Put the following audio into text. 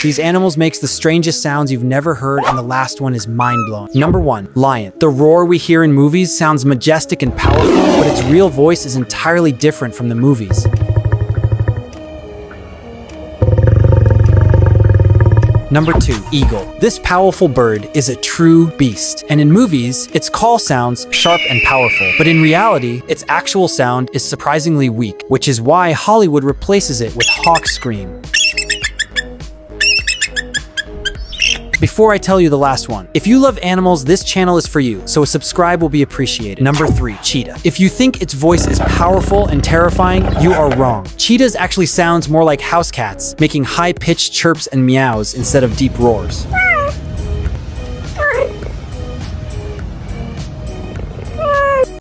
These animals makes the strangest sounds you've never heard, and the last one is mind-blowing. Number 1, lion. The roar we hear in movies sounds majestic and powerful, but its real voice is entirely different from the movies. Number 2, eagle. This powerful bird is a true beast, and in movies, its call sounds sharp and powerful, but in reality, its actual sound is surprisingly weak, which is why Hollywood replaces it with hawk scream. Before I tell you the last one, if you love animals, this channel is for you, so a subscribe will be appreciated. Number 3, cheetah. If you think its voice is powerful and terrifying, you are wrong. Cheetahs actually sounds more like house cats, making high-pitched chirps and meows instead of deep roars.